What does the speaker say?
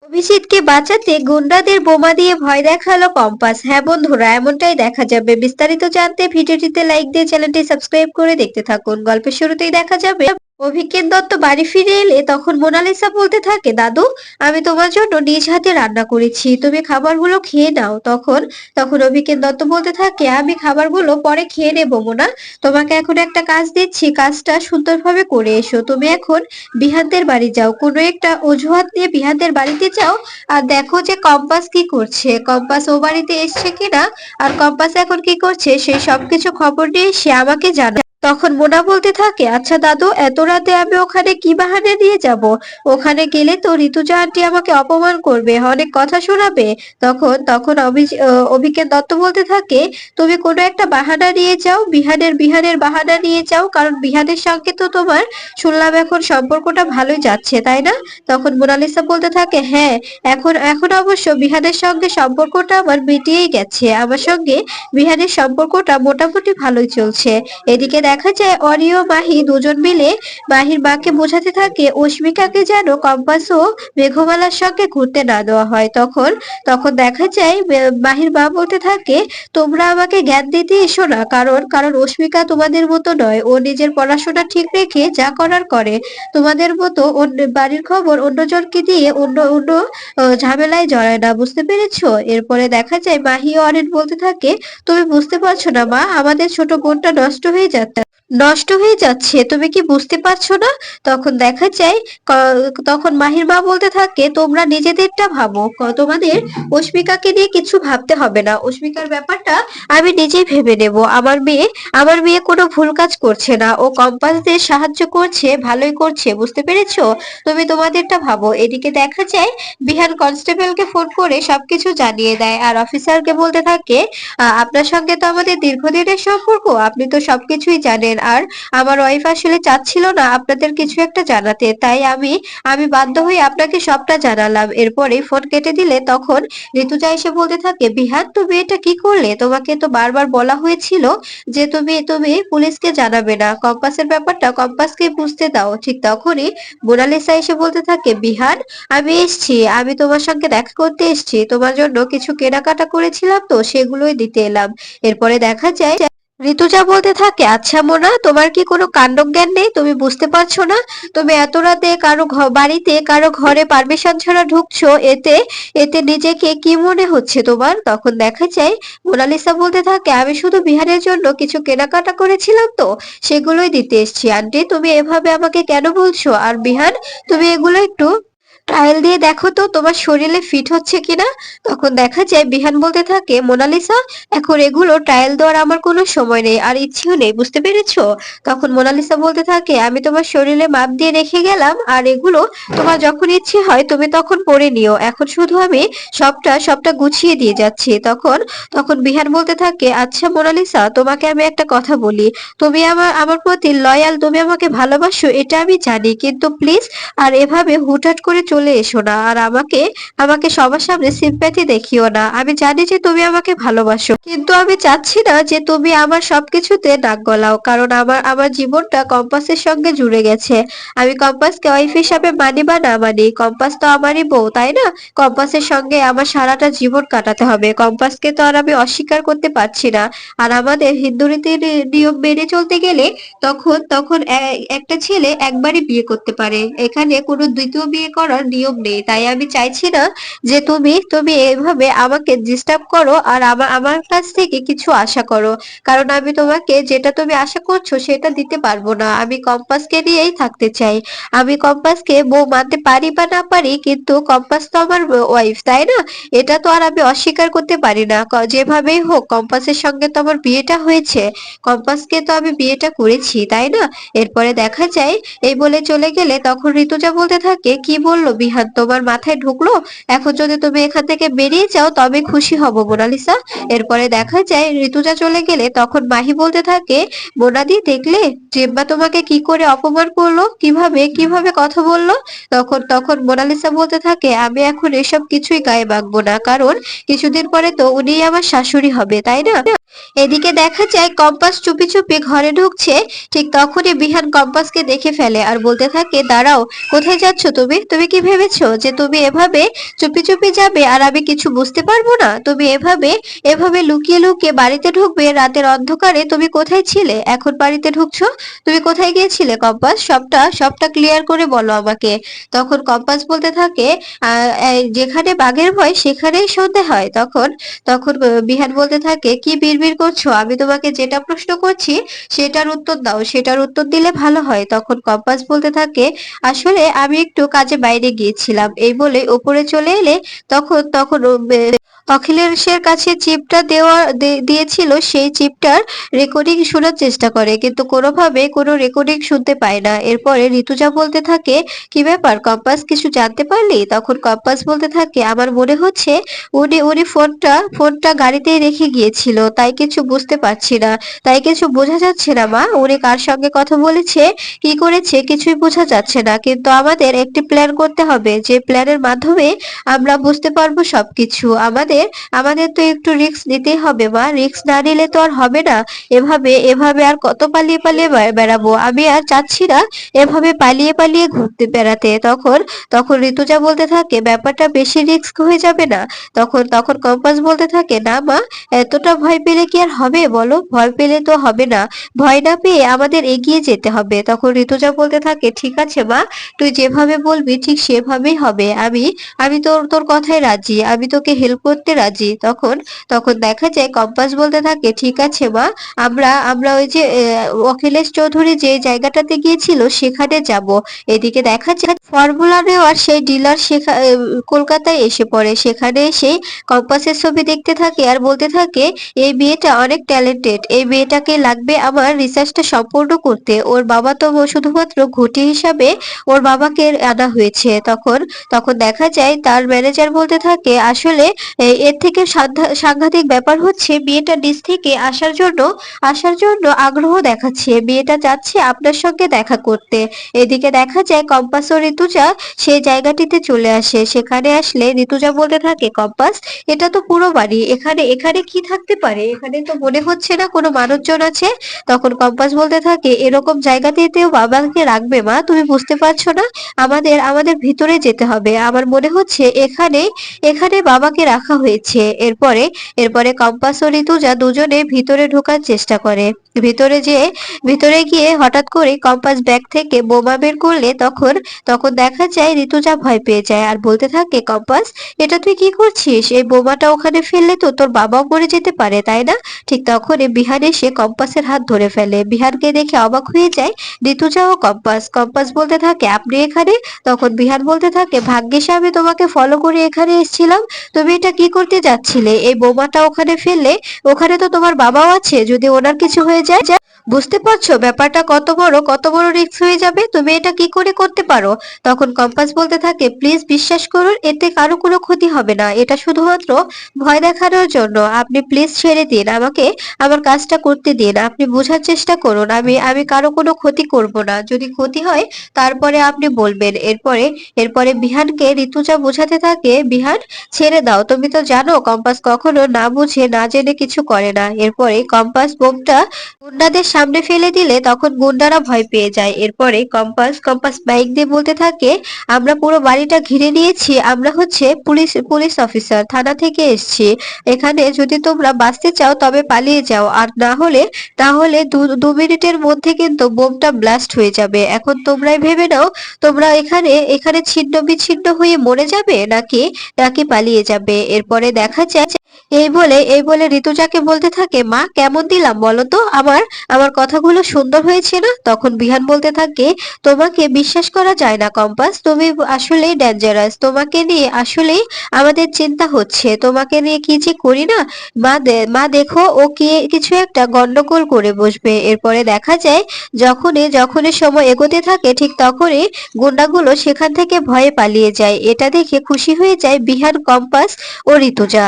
অভিজিৎকে বাঁচাতে গুন্ডাদের বোমা দিয়ে ভয় দেখালো কম্পাস। হ্যাঁ বন্ধুরা, এমনটাই দেখা যাবে। বিস্তারিত জানতে ভিডিওটিতে লাইক দিয়ে চ্যানেলটি সাবস্ক্রাইব করে দেখতে থাকুন। গল্পের শুরুতেই দেখা যাবে অভিজ্ঞান দত্ত বাড়ি ফিরে এলে তখন মোনালিসা বলতে থাকে, দাদু আমি তোমার জন্য নিজ হাতে রান্না করেছি, তুমি খাবারগুলো খেয়ে নাও। তখন তখন অভিজ্ঞান দত্ত বলতে থাকে, আমি খাবারগুলো পরে খেয়ে নেবো মোনা, তোমাকে এখন একটা কাজ দিচ্ছি, কাজটা সুন্দরভাবে করে এসো। তুমি এখন বিহানদের বাড়ি যাও, কোনো একটা অজুহাত নিয়ে বিহানদের বাড়িতে যাও আর দেখো যে কম্পাস কি করছে, কম্পাস ও বাড়িতে এসছে কিনা, আর কম্পাস এখন কি করছে সেই সবকিছু খবর নিয়ে সে আমাকে জানা। তখন মোনা বলতে থাকে, আচ্ছা দাদু এত রাতে আমি ওখানে কি বাহানা দিয়ে যাব? ওখানে গেলে তো ঋতুজা আন্টি আমাকে অপমান করবে, অনেক কথা শোনাবে। তখন তখন অভিজ্ঞান দত্ত বলতে থাকে, তুমি কোনো একটা বাহানা নিয়ে যাও, বিহানের বাহানা নিয়ে যাও, কারণ বিহানের সঙ্গে তো তোমার শুনলাম এখন সম্পর্কটা ভালোই যাচ্ছে তাই না? তখন মোনালিসা বলতে থাকে, হ্যাঁ এখন এখন অবশ্য বিহানের সঙ্গে সম্পর্কটা আমার মিটিয়েই গেছে, আমার সঙ্গে বিহানের সম্পর্কটা মোটামুটি ভালোই চলছে। এদিকে দেখা যায় অরি ও মাহি দুজন মিলে মাহির মাকে বোঝাতে থাকে অস্মিকাকে যেন কম্পাস ও মেঘমালার সঙ্গে ঘুরতে না দেওয়া হয়। তখন তখন দেখা যায় মাহির মা বলতে থাকে, তোমরা আমাকে জ্ঞান দিতে এসো না, কারণ কারণ অস্মিকা তোমাদের মতো নয়, ও নিজের পড়াশোনা ঠিক রেখে যা করার করে। তোমাদের মতো অন্য বাড়ির খবর অন্যজনকে দিয়ে অন্য অন্য ঝামেলায় জড়ায় না, বুঝতে পেরেছো? এরপরে দেখা যায় মাহি ও অরিন বলতে থাকে, তুমি বুঝতে পারছো না মা, আমাদের ছোট বোনটা নষ্ট হয়ে যাচ্ছে, তুমি কি বুঝতে পারছো না? তখন দেখা যায় তখন মাহির মা বলতে থাকে, তোমরা নিজেদেরটা ভাবো, তোমাদের অস্মিকাকে নিয়ে কিছু ভাবতে হবে না, অস্মিকার ব্যাপারটা আমি নিজেই ভেবে নেব। আমার মেয়ে কোনো ভুল কাজ করছে না, ও কম্পাসদের সাহায্য করছে, ভালোই করছে, বুঝতে পেরেছো? তুমি তোমাদেরটা ভাবো। এদিকে দেখা যায় বিহান কনস্টেবলকে ফোন করে সবকিছু জানিয়ে দেয় আর অফিসারকে বলতে থাকে, আপনার সঙ্গে তো আমাদের দীর্ঘদিনের সম্পর্ক, আপনি তো সবকিছুই জানেন, আর আমার ওয়াইফ আসলে চাচ্ছিল না আপনাদের কিছু একটা জানাতে, তাই আমি আমি বাধ্য হয়ে আপনাকে সবটা জানালাম। এরপরে ফোন কেটে দিলে তখন ঋতুজা এসে বলতে থাকে, বিহান তুমি এটা কি করলে? তোমাকে তো বারবার বলা হয়েছিল যে তুমি তুমি পুলিশকে জানাবে না, কম্পাসের ব্যাপারটা কম্পাসকে বুঝতে দাও। ঠিক তখনই মোনালিসা এসে বলতে থাকে, বিহান আমি এসছি, আমি তোমার সঙ্গে দেখা করতে এসছি, তোমার জন্য কিছু কেনাকাটা করেছিলাম তো সেগুলোই দিতে এলাম। এরপরে দেখা যায় ঋতুজা বলতে থাকে, আচ্ছা মোনা তোমার কি কোনো কাণ্ডজ্ঞান নেই? তুমি বুঝতে পারছো না? তুমি এত রাতে কারো বাড়িতে কারো ঘরে পারমিশন ছাড়া ঢুকছো, এতে এতে নিজেকে কি মনে হচ্ছে তোমার? তখন দেখা যায় মোনালিসা বলতে থাকে, আমি শুধু বিহারের জন্য কিছু কেনাকাটা করেছিলাম তো সেগুলোই দিতে এসেছি আন্টি, তুমি এভাবে আমাকে কেন বলছো? আর বিহান তুমি এগুলো একটু ট্রায়াল দিয়ে দেখো তো তোমার শরীরে ফিট হচ্ছে কিনা। তখন দেখা যায় বিহান বলতে থাকে, মোনালিসা এখন এগুলো ট্রায়াল দেওয়ার আমার কোনো সময় নেই আর ইচ্ছেও নেই, বুঝতে পেরেছো? তখন মোনালিসা বলতে থাকে, আমি তোমার শরীরে মাপ দিয়ে রেখে গেলাম, আর এগুলো তোমার যখন ইচ্ছে হয় তুমি তখন পরে নিও, এখন শুধু আমি সবটা সবটা গুছিয়ে দিয়ে যাচ্ছি। তখন তখন বিহান বলতে থাকে, আচ্ছা মোনালিসা তোমাকে আমি একটা কথা বলি, তুমি আমার আমার প্রতি লয়াল, তুমি আমাকে ভালোবাসো এটা আমি জানি, কিন্তু প্লিজ আর এভাবে হুটহাট করে চলে এসো না, আর আমাকে আমাকে সবার সামনে সিম্প্যাথি দেখিও না। আমি জানি যে তুমি আমাকে ভালোবাসো, কিন্তু আমি চাচ্ছি না যে তুমি আমার সবকিছুতে নাক গলাও, কারণ আমার আমার জীবনটা কম্পাসের সঙ্গে জুড়ে গেছে। আমি কম্পাসকে ওয়াইফ হিসাবে মানি বা না মানি, কম্পাস তো আমারই বউ তাই না? কম্পাসের সঙ্গে আমার সারাটা জীবন কাটাতে হবে, কম্পাসকে তো আর আমি অস্বীকার করতে পারছি না। আর আমাদের হিন্দু রীতির নিয়ম মেনে চলতে গেলে তখন তখন একটা ছেলে একবারই বিয়ে করতে পারে, এখানে কোনো দ্বিতীয় বিয়ে করার নিয়ম নেই। তাই আমি চাইছি না যে তুমি তুমি এভাবে আমাকে ডিস্টার্ব করো আর আমার আমার কাছ থেকে কিছু আশা করো, কারণ আমি তোমাকে যেটা তুমি আশা করছো সেটা দিতে পারবো না। আমি কম্পাসকে নিয়েই থাকতে চাই, আমি কম্পাসকে বউ মানতে পারি বা না পারি, কিন্তু কম্পাস তো আমার ওয়াইফ তাই না? এটা তো আর আমি অস্বীকার করতে পারি না। যেভাবেই হোক কম্পাসের সঙ্গে তো আমার বিয়েটা হয়েছে, কম্পাসকে তো আমি বিয়েটা করেছি তাই না? এরপরে দেখা যায় এই বলে চলে গেলে তখন ঋতুজা বলতে থাকে, কি বললো বিহান, তোমার মাথায় ঢুকলো? এখন যদি তুমি এখান থেকে বেরিয়ে যাও তবে খুশি হব মোনালিসা। এরপরে দেখা যায় ঋতুজা চলে গেলে তখন মাহি বলতে থাকে, মোনাদি দেখলে জেম্মা তোমাকে কি করে অপমান করলো, কিভাবে কিভাবে কথা বললো। তখন তখন মোনালিসা বলতে থাকে, আমি এখন এসব কিছুই গায়ে মাখবো না, কারণ কিছুদিন পরে তো উনিই আমার শাশুড়ি হবে তাই না? এদিকে দেখা যায় কম্পাস চুপি চুপি ঘরে ঢুকছে। ঠিক তখনই বিহান কম্পাসকে দেখে ফেলে আর বলতে থাকে, দাঁড়াও, কোথায় যাচ্ছ তুমি? তুমি কি ভেবেছো যে তুমি এভাবে চুপি চুপি যাবে আর আমি কিছু বুঝতে পারবো না? তুমি এভাবে এভাবে লুকিয়ে লুকিয়ে বাড়িতে ঢুকবে রাতের অন্ধকারে? তুমি কোথায় ছিলে? এখন বাড়িতে ঢুকছো? তুমি কোথায় গিয়েছিলে কম্পাস? সবটা সবটা ক্লিয়ার করে বলো আমাকে। তখন কম্পাস বলতে থাকে, যেখানে বাঘের ভয় সেখানেই সন্ধে হয়। তখন তখন বিহান বলতে থাকে, কি বিড়বিড় করছো? আমি তোমাকে যেটা প্রশ্ন করছি সেটার উত্তর দাও, সেটার উত্তর দিলে ভালো হয়। তখন কম্পাস বলতে থাকে, আসলে আমি একটু কাজে বাইরে গিয়েছিলাম, এই বলে উপরে চলে এলে তখন তখন অখিলেশের কাছে চিপটা দিয়েছিল, সেই চিপটার রেকর্ডিং শোনার চেষ্টা করে কিন্তু কোনোভাবে কোনো রেকর্ডিং শুনতে পায় না। এরপরে ঋতুজা বলতে থাকে, কি ব্যাপার কম্পাস, কিছু জানতে পারলি? তখন কম্পাস বলতে থাকে, আমার মনে হচ্ছে উনি উনি ফোনটা গাড়িতেই রেখে গিয়েছিল, তাই কিছু বুঝতে পারছি না, তাই কিছু বোঝা যাচ্ছে না মা। উনি কার সঙ্গে কথা বলেছে, কি করেছে, কিছুই বোঝা যাচ্ছে না। কিন্তু আমাদের একটি প্ল্যান করতে হবে, যে প্ল্যানের মাধ্যমে আমরা বুঝতে পারবো সবকিছু। আমাদের আমাদের তো একটু রিস্ক নিতেই হবে মা, রিস্ক না নিলে তো আর হবে না। এভাবে এভাবে আর কত পালিয়ে পালিয়ে বেড়াবো? আমি আর চাচ্ছি না এভাবে পালিয়ে পালিয়ে ঘুরতে বেড়াতে। তখন তখন ঋতুজা বলতে থাকে, ব্যাপারটা বেশি রিস্ক হয়ে যাবে না? তখন তখন কম্পাস বলতে থাকে, না মা, এতটা ভয় পেলে কি আর হবে বলো? ভয় পেলে তো হবে না, ভয় না পেয়ে আমাদের এগিয়ে যেতে হবে। তখন ঋতুজা বলতে থাকে, ঠিক আছে মা, তুই যেভাবে বলবি ঠিক সেভাবেই হবে। আমি আমি তোর তোর কথায় রাজি, আমি তোকে হেল্প করতে রাজি। তখন তখন দেখা যায় কম্পাস বলতে থাকে, ঠিক আছে মা, আমরা আমরা ওই যে অখিলেশ চৌধুরী যে জায়গাটাতে গিয়েছিল সেখানে যাব। এদিকে দেখা যায় ফর্মুলা নেওয়ার সেই ডিলার কলকাতায় এসে পড়ে। সেখানে এসে কম্পাসের ছবি দেখতে থাকে আর বলতে থাকে, এই মেয়েটা অনেক ট্যালেন্টেড, এই মেয়েটাকে লাগবে আমার রিসার্চটা সম্পূর্ণ করতে। ওর বাবা তো শুধুমাত্র ঘুঁটি হিসাবে ওর বাবাকে আনা হয়েছে। তখন তখন দেখা যায় তার ম্যানেজার বলতে থাকে, আসলে এর থেকে সাংঘাতিক ব্যাপার হচ্ছে, মেয়েটা নিজ থেকে আসার জন্য আগ্রহ দেখাচ্ছে, মেয়েটা যাচ্ছে আপনার সঙ্গে দেখা করতে। এদিকে দেখা যায় কম্পাস ও ঋতুজা সেই জায়গাটিতে চলে আসে। সেখানে আসলে ঋতুজা বলতে থাকে, কম্পাস, এটা তো পুরো বাড়ি, এখানে এখানে কি থাকতে পারে? এখানে তো মনে হচ্ছে না কোনো মানুষজন আছে। তখন কম্পাস বলতে থাকে, এরকম জায়গাতেও বাবাকে রাখবে মা? তুমি বুঝতে পারছো না? আমাদের আমাদের ভিতরে যেতে হবে, আমার মনে হচ্ছে এখানে এখানে বাবাকে রাখা হয়েছে। এরপরে এরপরে কম্পাস ও ঋতুজা দুজনে ভিতরে ঢোকার চেষ্টা করে। ভিতরে গিয়ে হঠাৎ করে কম্পাস ব্যাগ থেকে বোমা বের করলে তখন তখন দেখা যায় ঋতুজা ভয় পেয়ে যায় আর বলতে থাকে, কম্পাস, এটা তুই কি করছিস? এই বোমাটা ওখানে ফেললে তো তোর বাবাও মরে যেতে পারে, তাই না? ঠিক তখনই বিহান এসে কম্পাসের হাত ধরে ফেলে। বিহানকে দেখে অবাক হয়ে যায় ঋতুজা ও কম্পাস। কম্পাস বলতে থাকে, আপনি এখানে? তখন বিহান বলতে থাকে, ভাগ্যিস আমি তোমাকে ফলো করে এখানে এসেছিলাম। তুমি এটা কি করতে যাচ্ছিলে? এই বোমাটা ওখানে ফেললে, ওখানে তো তোমার বাবাও আছে, যদি ওনার কিছু হয়ে যায়। বুঝতে পারছো ব্যাপারটা কত বড় রিস্ক হয়ে যাবে? তুমি এটা কি করে করতে পারো? তখন কম্পাস বলতে থাকে, প্লিজ বিশ্বাস করুন, এতে কারো কোনো ক্ষতি হবে না, এটা শুধুমাত্র ভয় দেখানোর জন্য। আপনি প্লিজ ছেড়ে দিন আমাকে, আমার কাজটা করতে দিন। আপনি বোঝার চেষ্টা করুন, আমি আমি কারো কোনো ক্ষতি করব না, যদি ক্ষতি হয় তারপরে আপনি বলবেন। এরপরে এরপরে বিহানকে ঋতুজা বোঝাতে থাকে, বিহান, ছেড়ে দাও, তুমি তো জানো কম্পাস কখনো না বুঝে না জেনে কিছু করে না। এরপরে কম্পাস বোমটা গুন্ডাদের সামনে ফেলে দিলে তখন গুন্ডারা ভয় পেয়ে যায়। এরপরে কম্পাস কম্পাস বাইক দিয়ে বলতে থাকে, আমরা পুরো বাড়িটা ঘিরে নিয়েছি, আমরা হচ্ছে পুলিশ পুলিশ অফিসার, থানা থেকে এসেছি। এখানে যদি তোমরা বাঁচতে চাও তবে পালিয়ে যাও, আর না হলে তাহলে দু মিনিটের মধ্যে কিন্তু বোমটা ব্লাস্ট হয়ে যাবে। এখন তোমরাই ভেবে নাও, তোমরা এখানে এখানে ছিন্ন বিচ্ছিন্ন হয়ে মরে যাবে নাকি নাকি পালিয়ে যাবে। এরপরে দেখা যায় এই বলে ঋতুজাকে বলতে থাকে, মা, কেমন দিলাম বলো তো? আমার আমার কথাগুলো সুন্দর হয়েছে না? তখন বিহান বলতে থাকে, তোমাকে বিশ্বাস করা যায় না কম্পাস, তুমি আসলেই ডেঞ্জারাস, তোমাকে নিয়ে আসলেই আমাদের চিন্তা হচ্ছে, তোমাকে নিয়ে কি যে করি না। মা দেখো, ও কি কিছু একটা গন্ডগোল করে বসবে। এরপরে দেখা যায় যখনই সময় এগোতে থাকে ঠিক তখনই গুন্ডাগুলো সেখান থেকে ভয়ে পালিয়ে যায়। এটা দেখে খুশি হয়ে যায় বিহান, কম্পাস ও ঋতুজা।